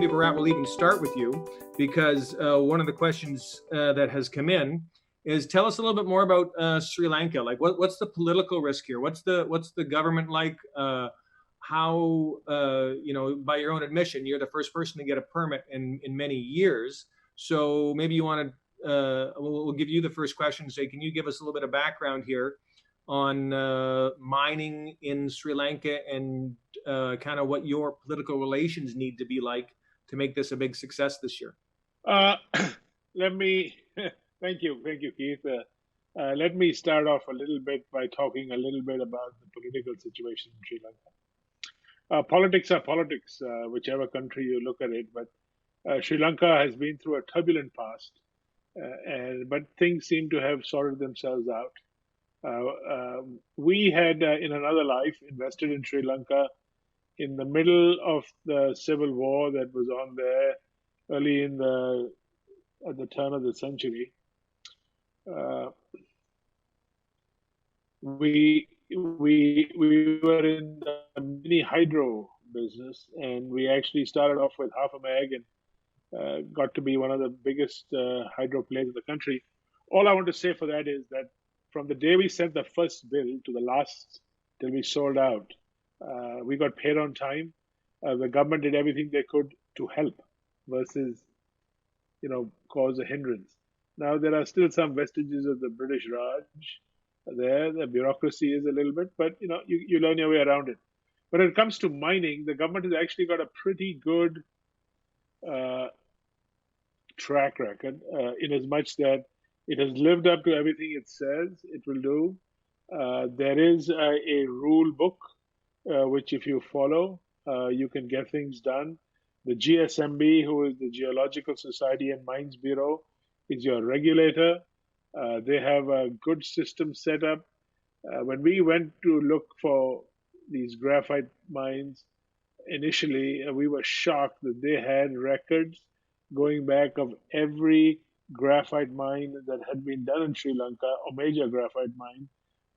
maybe Bharat will even start with you, because one of the questions that has come in is, tell us a little bit more about Sri Lanka. Like, what's the political risk here? What's the government like? How by your own admission, you're the first person to get a permit in many years. So maybe you want to we'll give you the first question. Say, can you give us a little bit of background here on mining in Sri Lanka and kind of what your political relations need to be like to make this a big success this year? Let me thank you, Keith. Let me start off a little bit by talking a little bit about the political situation in Sri Lanka. Politics are politics, whichever country you look at it. But Sri Lanka has been through a turbulent past, but things seem to have sorted themselves out. We had, in another life, invested in Sri Lanka in the middle of the civil war that was on there early at the turn of the century. We were in the mini hydro business, and we actually started off with half a meg and got to be one of the biggest hydro players in the country. All I want to say for that is that from the day we sent the first bill to the last till we sold out, we got paid on time. The government did everything they could to help versus, cause a hindrance. Now, there are still some vestiges of the British Raj there. The bureaucracy is a little bit, but, you learn your way around it. When it comes to mining, the government has actually got a pretty good track record in as much that it has lived up to everything it says it will do. There is a rule book, which if you follow, you can get things done. The GSMB, who is the Geological Society and Mines Bureau, is your regulator. They have a good system set up. When we went to look for these graphite mines, initially, we were shocked that they had records going back of every graphite mine that had been done in Sri Lanka, or major graphite mine,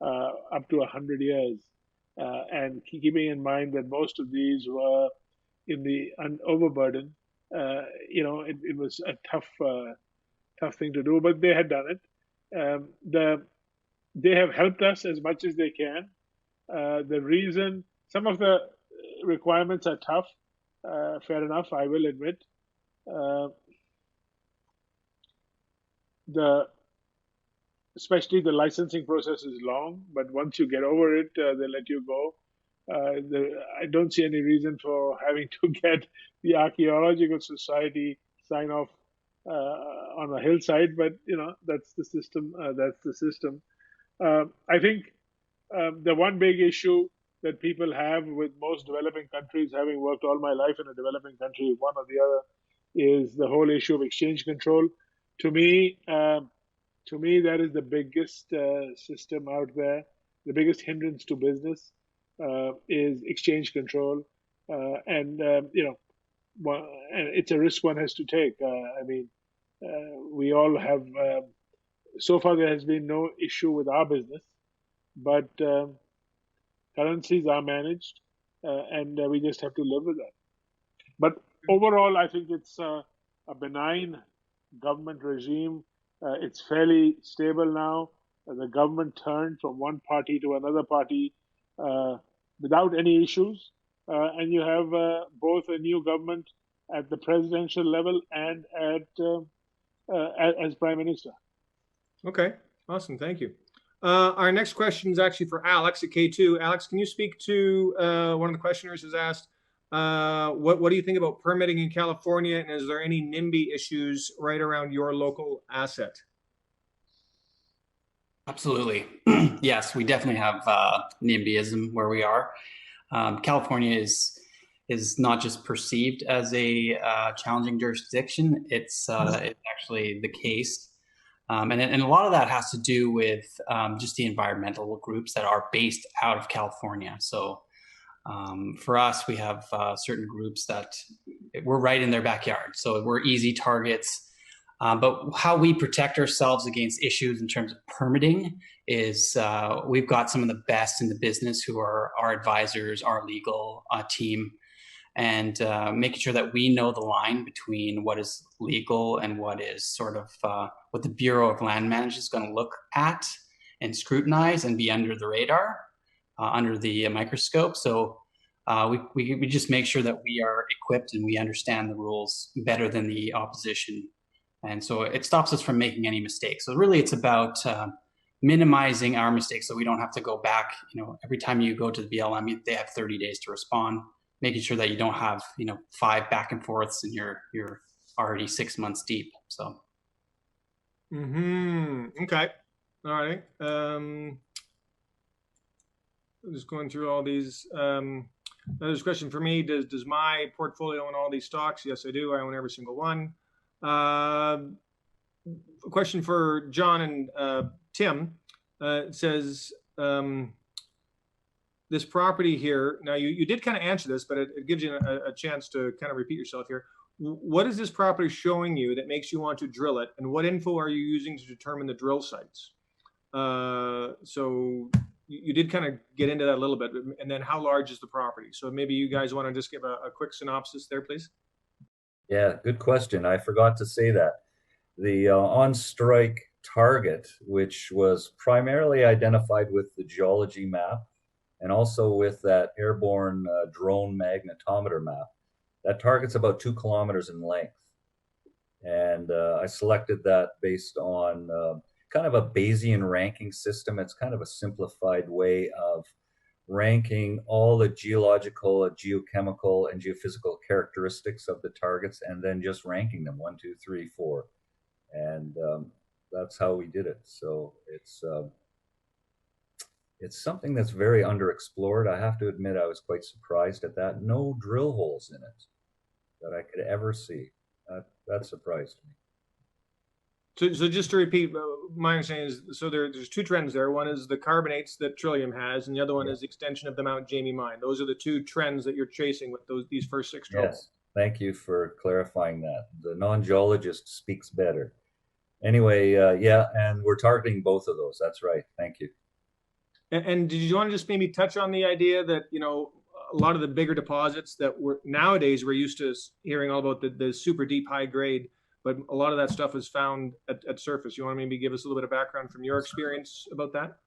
up to 100 years. And keeping in mind that most of these were in the overburden, it was a tough thing to do, but they had done it. They have helped us as much as they can. The reason some of the requirements are tough, fair enough, I will admit. Especially the licensing process is long, but once you get over it, they let you go. I don't see any reason for having to get the Archaeological Society sign off on a hillside, but that's the system. I think the one big issue that people have with most developing countries, having worked all my life in a developing country, one or the other, is the whole issue of exchange control. To me, that is the biggest system out there. The biggest hindrance to business is exchange control, and it's a risk one has to take. We all have. So far, there has been no issue with our business, but currencies are managed, and we just have to live with that. But overall, I think it's a benign government regime. It's fairly stable now. The government turned from one party to another party without any issues. And you have both a new government at the presidential level and as prime minister. Okay, awesome. Thank you. Our next question is actually for Alex at K2. Alex, can you speak to one of the questioners has asked, what do you think about permitting in California, and is there any NIMBY issues right around your local asset? Absolutely. Yes, we definitely have NIMBYism where we are. California is not just perceived as a challenging jurisdiction, it's actually the case. And a lot of that has to do with just the environmental groups that are based out of California. So for us, we have certain groups that we're right in their backyard. So we're easy targets. But how we protect ourselves against issues in terms of permitting is we've got some of the best in the business who are our advisors, our legal team. and making sure that we know the line between what is legal and what is sort of what the Bureau of Land Management is going to look at and scrutinize and be under the radar, under the microscope. So we just make sure that we are equipped and we understand the rules better than the opposition. And so it stops us from making any mistakes. So really it's about minimizing our mistakes so we don't have to go back. Every time you go to the BLM, they have 30 days to respond, making sure that you don't have, 5 back and forths and you're already 6 months deep. So. Okay. All right. I'm just going through all these. Another question for me: Does my portfolio own all these stocks? Yes, I do. I own every single one. A question for John and Tim. It says this property here. Now you did kind of answer this, but it gives you a chance to kind of repeat yourself here. What is this property showing you that makes you want to drill it, and what info are you using to determine the drill sites? So you did kind of get into that a little bit, and then how large is the property? So maybe you guys want to just give a quick synopsis there, please. Yeah, good question. I forgot to say that. The on-strike target, which was primarily identified with the geology map and also with that airborne drone magnetometer map, that target's about 2 kilometers in length. And I selected that based on kind of a Bayesian ranking system. It's kind of a simplified way of ranking all the geological, geochemical, and geophysical characteristics of the targets, and then just ranking them 1, 2, 3, 4. And that's how we did it. So it's something that's very underexplored. I have to admit, I was quite surprised at that. No drill holes in it that I could ever see. That surprised me. So just to repeat, my understanding is, so there's 2 trends there. One is the carbonates that Trillium has, and the other one is the extension of the Mount Jamie mine. Those are the 2 trends that you're chasing with these first 6 drills. Yes, thank you for clarifying that. The non-geologist speaks better. Anyway, yeah, and we're targeting both of those. That's right. Thank you. And did you want to just maybe touch on the idea that, a lot of the bigger deposits that nowadays we're used to hearing all about the super deep high grade, but a lot of that stuff is found at surface. You want to maybe give us a little bit of background from your experience about that?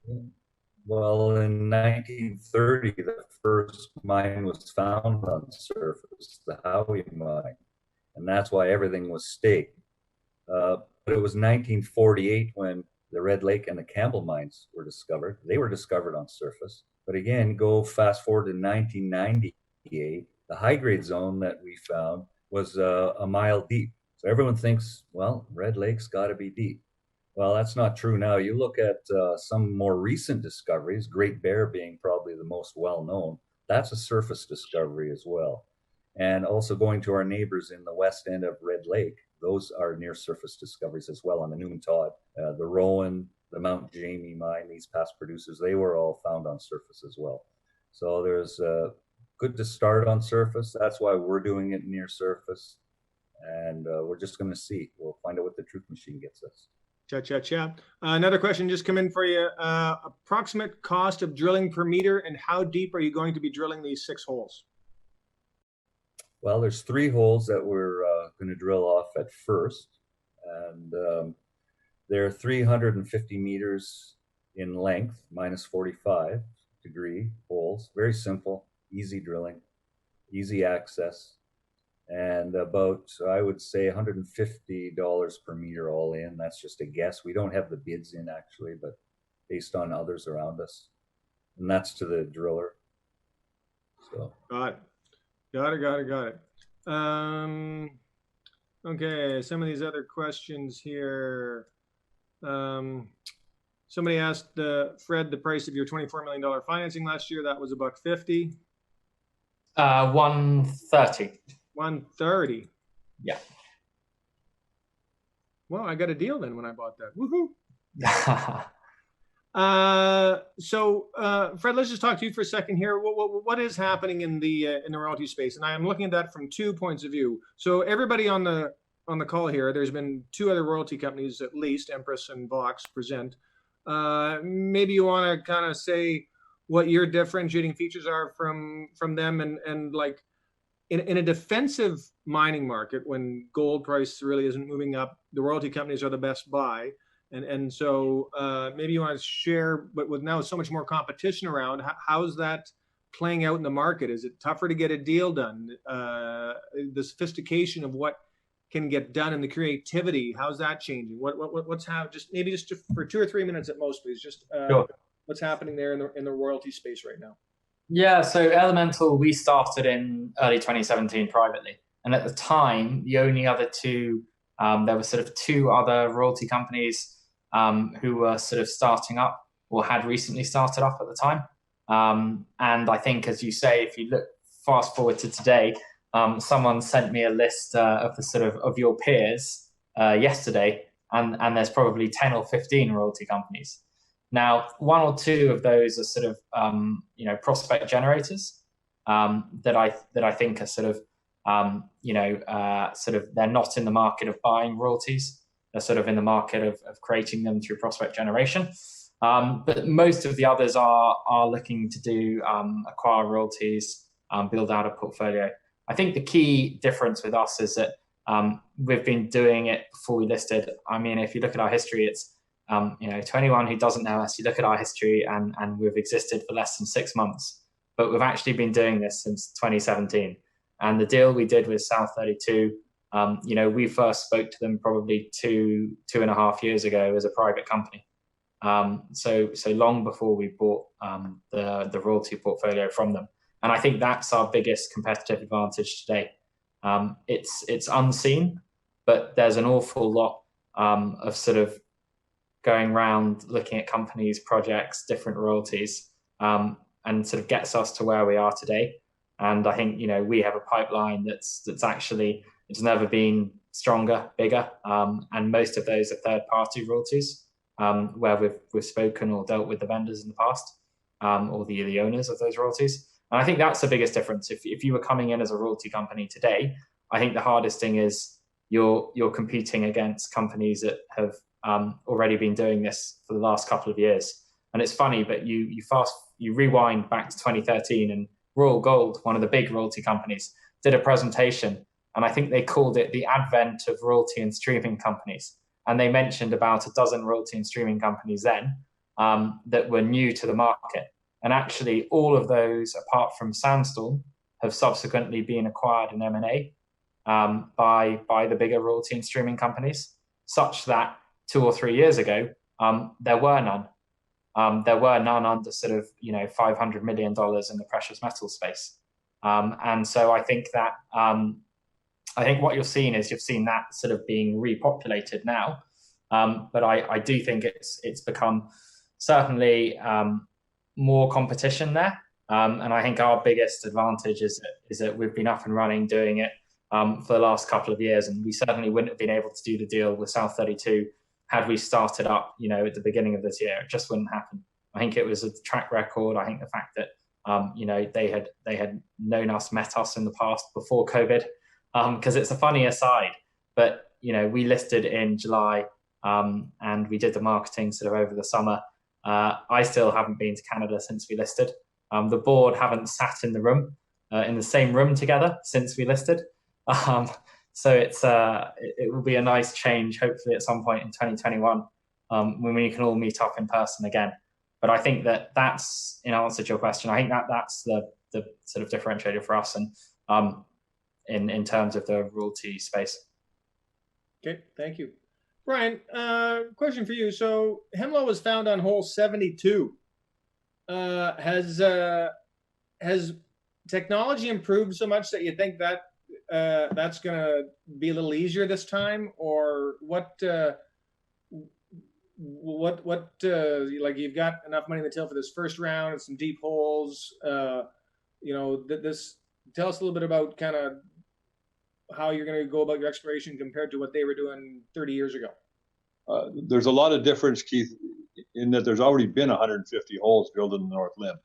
Well, in 1930, the first mine was found on the surface, the Howie mine, and that's why everything was staked. But it was 1948 when the Red Lake and the Campbell mines were discovered. They were discovered on surface. But again, go fast forward to 1998, the high-grade zone that we found was a mile deep. So everyone thinks, well, Red Lake's got to be deep. Well, that's not true now. You look at some more recent discoveries, Great Bear being probably the most well-known. That's a surface discovery as well. And also going to our neighbors in the west end of Red Lake, those are near surface discoveries as well on the Newman Todd, the Rowan, the Mount Jamie mine, these past producers, they were all found on surface as well. So there's good to start on surface. That's why we're doing it near surface. And we're just going to see. We'll find out what the truth machine gets us. Cha. Another question just come in for you. Approximate cost of drilling per meter, and how deep are you going to be drilling these 6 holes? Well, there's 3 holes that we're going to drill off at first. And they're 350 meters in length, minus 45 degree holes. Very simple, easy drilling, easy access. And about, I would say, $150 per meter all in. That's just a guess. We don't have the bids in actually, but based on others around us. And that's to the driller. So. Got it. Okay, some of these other questions here. Somebody asked Fred the price of your $24 million financing last year. That was $1.50. 130. 130. Yeah. Well, I got a deal then when I bought that. Woohoo! So Fred, let's just talk to you for a second here. What is happening in the royalty space? And I'm looking at that from 2 points of view. So everybody on the call here, there's been 2 other royalty companies at least, Empress and Vox, present. Maybe you want to kind of say what your differentiating features are from them, and like in a defensive mining market, when gold price really isn't moving up, the royalty companies are the best buy. And so maybe you want to share, but with now so much more competition around, how's that playing out in the market? Is it tougher to get a deal done? The sophistication of what can get done and the creativity, how's that changing? What's happening? Just for 2 or 3 minutes at most, please. Just Sure. what's happening there in the royalty space right now? Yeah, so Elemental, we started in early 2017 privately. And at the time, the only other two, there were sort of 2 other royalty companies who were sort of starting up or had recently started up at the time. And I think, as you say, if you look fast forward to today, someone sent me a list of the sort of your peers yesterday, and there's probably 10 or 15 royalty companies. Now, 1 or 2 of those are sort of prospect generators that I think are sort of they're not in the market of buying royalties. They're sort of in the market of creating them through prospect generation. But most of the others are looking to do acquire royalties, build out a portfolio. I think the key difference with us is that we've been doing it before we listed. I mean, if you look at our history, it's to anyone who doesn't know us, you look at our history and we've existed for less than 6 months, but we've actually been doing this since 2017. And the deal we did with South 32, we first spoke to them probably 2.5 years ago as a private company. So long before we bought the royalty portfolio from them. And I think that's our biggest competitive advantage today. It's unseen, but there's an awful lot of sort of going around looking at companies, projects, different royalties, and sort of gets us to where we are today. And I think we have a pipeline that's actually, it's never been stronger, bigger, and most of those are third-party royalties where we've spoken or dealt with the vendors in the past, or the owners of those royalties. And I think that's the biggest difference. If you were coming in as a royalty company today, I think the hardest thing is you're competing against companies that have already been doing this for the last couple of years. And it's funny, but you rewind back to 2013, and Royal Gold, one of the big royalty companies, did a presentation, and I think they called it the advent of royalty and streaming companies. And they mentioned about a dozen royalty and streaming companies then that were new to the market. And actually, all of those, apart from Sandstorm, have subsequently been acquired in M&A by the bigger royalty and streaming companies, such that 2 or 3 years ago, there were none. There were none under sort of $500 million in the precious metal space. And so I think that what you're seeing is you've seen that sort of being repopulated now. But I do think it's become certainly more competition there. And I think our biggest advantage is that we've been up and running doing it for the last couple of years. And we certainly wouldn't have been able to do the deal with South 32 had we started up, at the beginning of this year. It just wouldn't happen. I think it was a track record. I think the fact that, they had known us, met us in the past before COVID, because it's a funny aside, but, we listed in July and we did the marketing sort of over the summer. I still haven't been to Canada since we listed. The board haven't sat in the same room together since we listed. So it will be a nice change, hopefully at some point in 2021, when we can all meet up in person again. But I think that's, in answer to your question, I think that's the sort of differentiator for us, and in terms of the royalty space. Okay, thank you. Brian, question for you. So Hemlo was found on hole 72. Has technology improved so much that you think that that's going to be a little easier this time, or what? Like, you've got enough money in the till for this first round and some deep holes. This. Tell us a little bit about kind of how you're going to go about your exploration compared to what they were doing 30 years ago. There's a lot of difference, Keith, in that there's already been 150 holes drilled in the North Limb.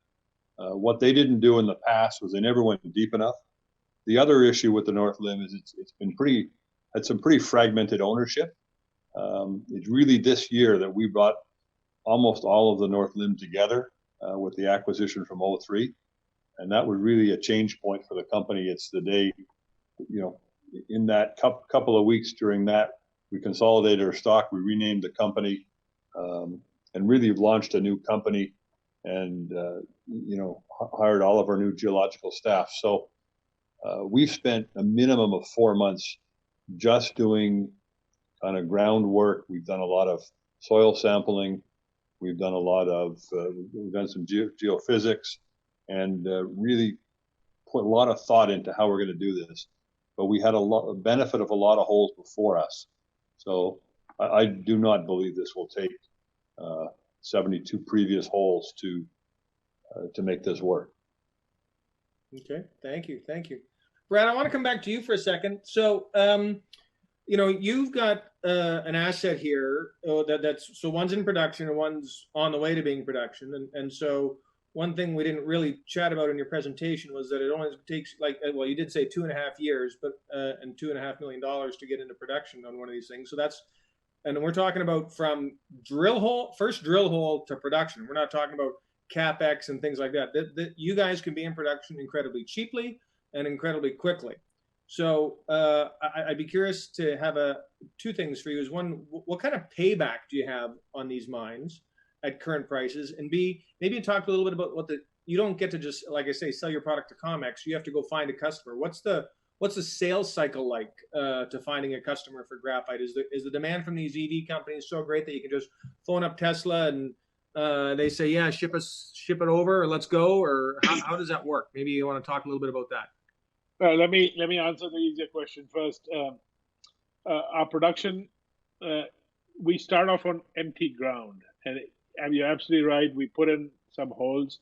What they didn't do in the past was they never went deep enough. The other issue with the North Limb is it's been had some pretty fragmented ownership. It's really this year that we brought almost all of the North Limb together with the acquisition from 03. And that was really a change point for the company. It's the day, in that couple of weeks during that, we consolidated our stock, we renamed the company, and really launched a new company, and hired all of our new geological staff. So we've spent a minimum of 4 months just doing kind of groundwork. We've done a lot of soil sampling. We've done we've done some geophysics, and really put a lot of thought into how we're going to do this. But we had a benefit of a lot of holes before us. So I do not believe this will take 72 previous holes to make this work. Okay, thank you. Brad, I want to come back to you for a second. So, you've got an asset here that's so one's in production and one's on the way to being production, and so one thing we didn't really chat about in your presentation was that it only takes you did say 2.5 years, but and $2.5 million to get into production on one of these things. So and we're talking about from first drill hole to production. We're not talking about CapEx and things like that. That you guys can be in production incredibly cheaply and incredibly quickly. So I'd be curious to have two things for you. Is one, what kind of payback do you have on these mines at current prices? And B, maybe talk a little bit about you don't get to just, like I say, sell your product to COMEX. You have to go find a customer. What's the sales cycle like to finding a customer for graphite? Is the demand from these EV companies so great that you can just phone up Tesla and they say, yeah, ship it over, or let's go? Or how does that work? Maybe you want to talk a little bit about that. Let me answer the easier question first. Our production, we start off on empty ground, and you're absolutely right. We put in some holes.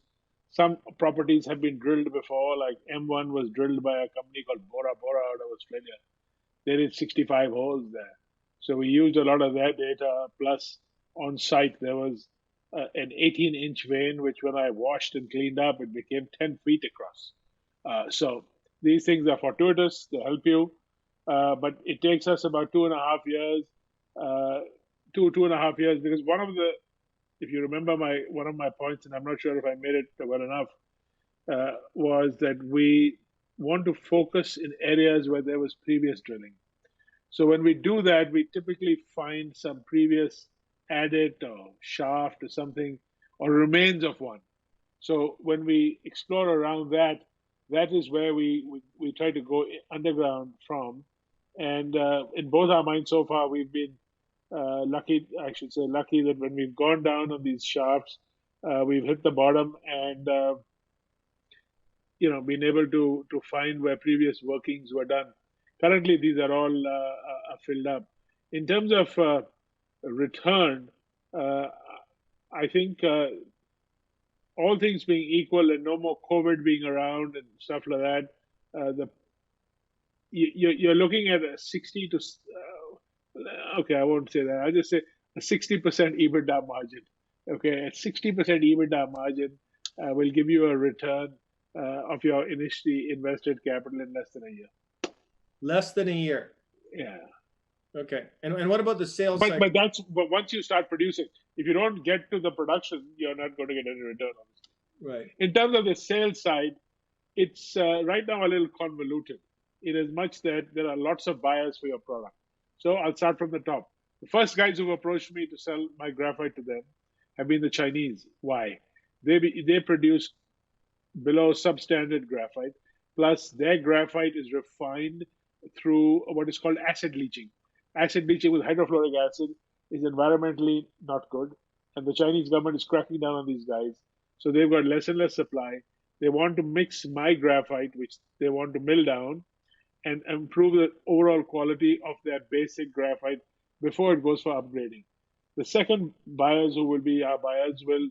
Some properties have been drilled before, like M1 was drilled by a company called Bora Bora out of Australia. They did 65 holes there. So we used a lot of their data. Plus, on site there was an 18-inch vein, which when I washed and cleaned up, it became 10 feet across. So these things are fortuitous, they help you, but it takes us about 2.5 years, 2.5 years, because if you remember one of my points, and I'm not sure if I made it well enough, was that we want to focus in areas where there was previous drilling. So when we do that, we typically find some previous adit or shaft or something, or remains of one. So when we explore around that is where we try to go underground from. And in both our mines so far, we've been lucky that when we've gone down on these shafts, we've hit the bottom and been able to find where previous workings were done. Currently, these are all filled up. In terms of return, I think all things being equal and no more COVID being around and stuff like that, you're looking at a 60 to okay, I won't say that. I'll just say a 60% EBITDA margin. Okay, a 60% EBITDA margin will give you a return of your initially invested capital in less than a year. Less than a year. Yeah. Okay. And what about the sales cycle? But once you start producing, if you don't get to the production, you're not going to get any return, obviously. Right. In terms of the sales side, it's right now a little convoluted, in as much that there are lots of buyers for your product. So I'll start from the top. The first guys who've approached me to sell my graphite to them have been the Chinese. Why? They produce below substandard graphite, plus their graphite is refined through what is called acid leaching. Acid leaching with hydrofluoric acid is environmentally not good, and the Chinese government is cracking down on these guys. So they've got less and less supply. They want to mix my graphite, which they want to mill down, and improve the overall quality of their basic graphite before it goes for upgrading. The second buyers who will be our buyers will,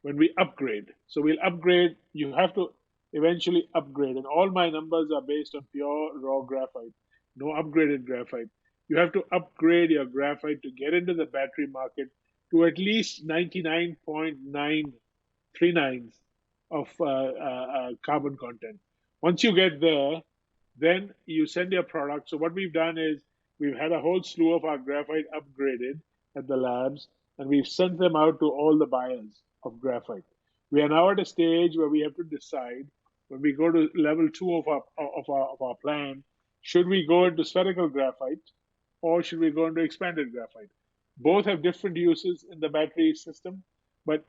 when we upgrade. So we'll upgrade, you have to eventually upgrade. And all my numbers are based on pure raw graphite, no upgraded graphite. You have to upgrade your graphite to get into the battery market to at least 99.939 of carbon content. Once you get there, then you send your product. So what we've done is we've had a whole slew of our graphite upgraded at the labs, and we've sent them out to all the buyers of graphite. We are now at a stage where we have to decide when we go to level 2 of our plan, should we go into spherical graphite or should we go into expanded graphite? Both have different uses in the battery system, but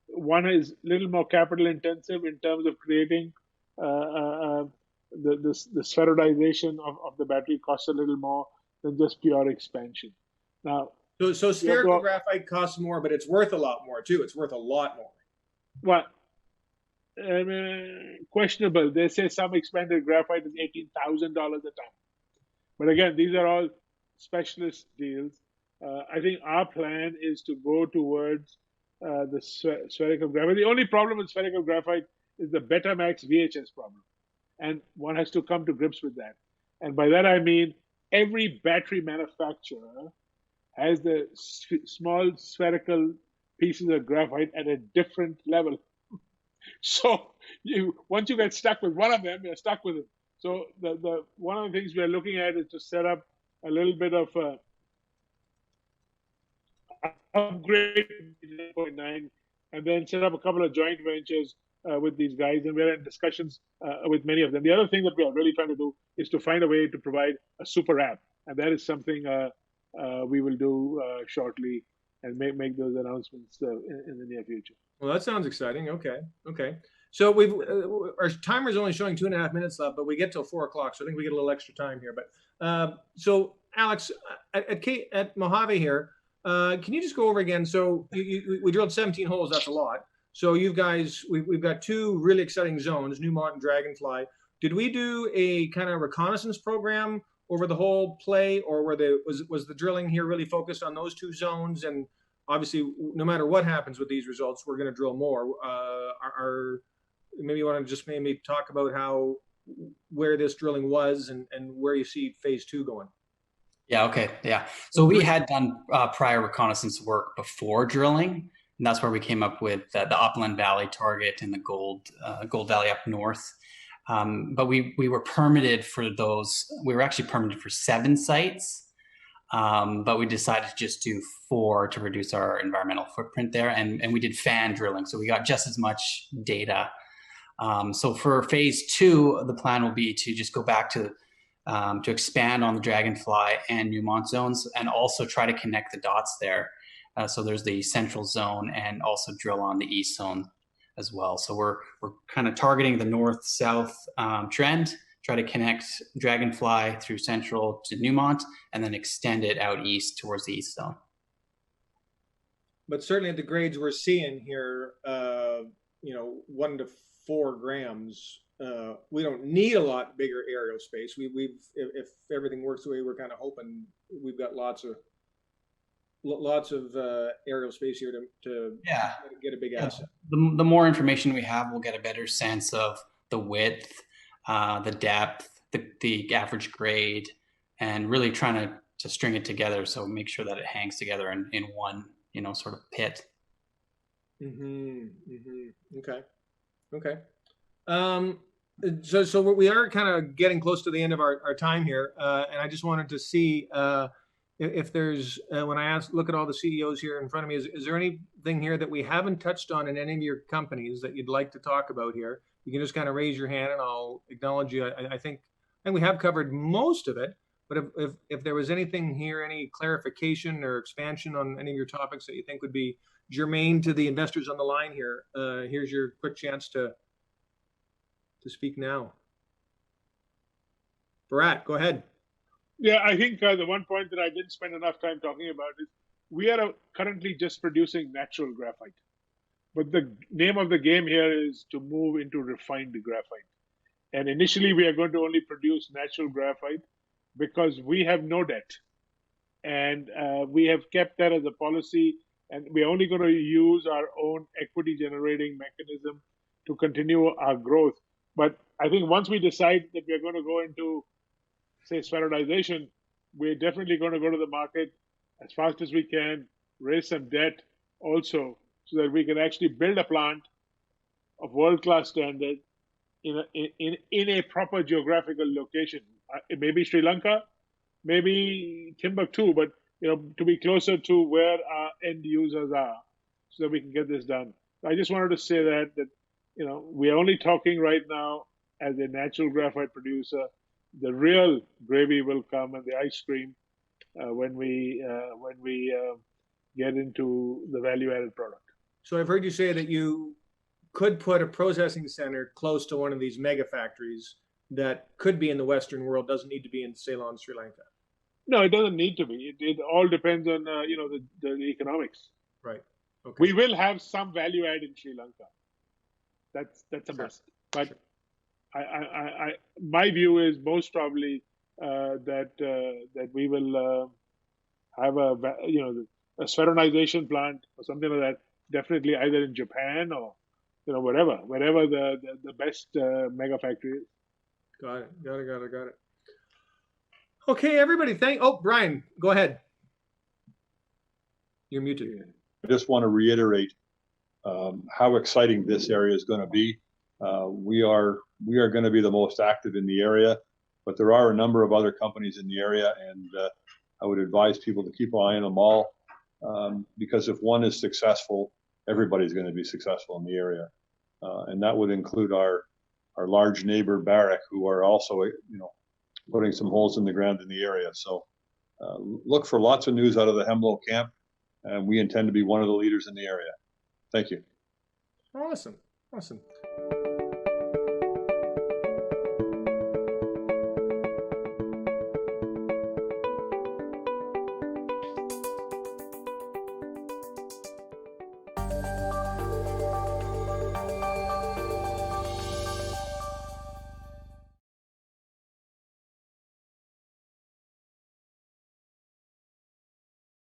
one is a little more capital intensive in terms of creating the spheroidization of the battery costs a little more than just pure expansion. Now, so spherical graphite costs more, but it's worth a lot more too. It's worth a lot more. Well, questionable. They say some expanded graphite is $18,000 a ton. But again, these are all specialist deals. I think our plan is to go towards the spherical graphite. The only problem with spherical graphite is the Betamax VHS problem. And one has to come to grips with that. And by that I mean every battery manufacturer has the small spherical pieces of graphite at a different level. So once you get stuck with one of them, you're stuck with it. So the one of the things we're looking at is to set up a little bit of upgrade 0.9 and then set up a couple of joint ventures with these guys, and we're in discussions with many of them. The other thing that we are really trying to do is to find a way to provide a super app, and that is something we will do shortly and make those announcements in the near future. Well, that sounds exciting. Okay. So our timer is only showing 2.5 minutes left, but we get till 4 o'clock, so I think we get a little extra time here. But so Alex, at Mojave here, can you just go over again? So we drilled 17 holes. That's a lot. So you guys, we've got 2 really exciting zones, Newmont and Dragonfly. Did we do a kind of reconnaissance program over the whole play, or was the drilling here really focused on those 2 zones? And obviously, no matter what happens with these results, we're going to drill more. Maybe you want to just maybe talk about where this drilling was and where you see phase 2 going. Yeah. Okay. Yeah. So we had done prior reconnaissance work before drilling, and that's where we came up with the Upland Valley target and the Gold Valley up north. But we were permitted for those. We were actually permitted for 7 sites, but we decided to just do 4 to reduce our environmental footprint there. And we did fan drilling, so we got just as much data. So for phase 2, the plan will be to just go back to expand on the Dragonfly and Newmont zones, and also try to connect the dots there. So there's the central zone, and also drill on the east zone as well. So we're kind of targeting the north-south trend, try to connect Dragonfly through central to Newmont, and then extend it out east towards the east zone. But certainly at the grades we're seeing here, 1 to 4 grams, we don't need a lot bigger aerial space. If everything works the way we're kind of hoping, we've got lots of aerial space here to get a big asset. The more information we have, we'll get a better sense of the width, the depth, the average grade, and really trying to string it together. So make sure that it hangs together in one, sort of pit. Okay. So we are kind of getting close to the end of our time here, and I just wanted to see if there's when I look at all the CEOs here in front of me, is there anything here that we haven't touched on in any of your companies that you'd like to talk about here? You can just kind of raise your hand and I'll acknowledge you. I think we have covered most of it, but if there was anything here, any clarification or expansion on any of your topics that you think would be germane to the investors on the line here, here's your quick chance to speak now. Bharat, go ahead. Yeah, I think the one point that I didn't spend enough time talking about is we are currently just producing natural graphite. But the name of the game here is to move into refined graphite. And initially, we are going to only produce natural graphite because we have no debt. And we have kept that as a policy. And we're only going to use our own equity generating mechanism to continue our growth. But I think once we decide that we're going to go into, say, spheroidization, we're definitely going to go to the market as fast as we can, raise some debt also, so that we can actually build a plant of world-class standard in a proper geographical location. It may be Sri Lanka, maybe Timbuktu, but to be closer to where our end users are, so that we can get this done. I just wanted to say that we're only talking right now as a natural graphite producer. The real gravy will come and the ice cream when we get into the value-added product. So I've heard you say that you could put a processing center close to one of these mega factories that could be in the Western world, doesn't need to be in Ceylon, Sri Lanka. No, it doesn't need to be. It all depends on the economics. Right. Okay. We will have some value add in Sri Lanka. That's a must. But Sure. My view is most probably that we will have a spheronization plant or something like that. Definitely either in Japan or wherever the best mega factory is. Got it. Okay, everybody. Brian, go ahead. You're muted. I just want to reiterate how exciting this area is going to be. We are going to be the most active in the area, but there are a number of other companies in the area, and I would advise people to keep an eye on them all, because if one is successful, everybody's going to be successful in the area, and that would include our large neighbor Barrick, who are also putting some holes in the ground in the area. So look for lots of news out of the Hemlo camp, and we intend to be one of the leaders in the area. Thank you. Awesome.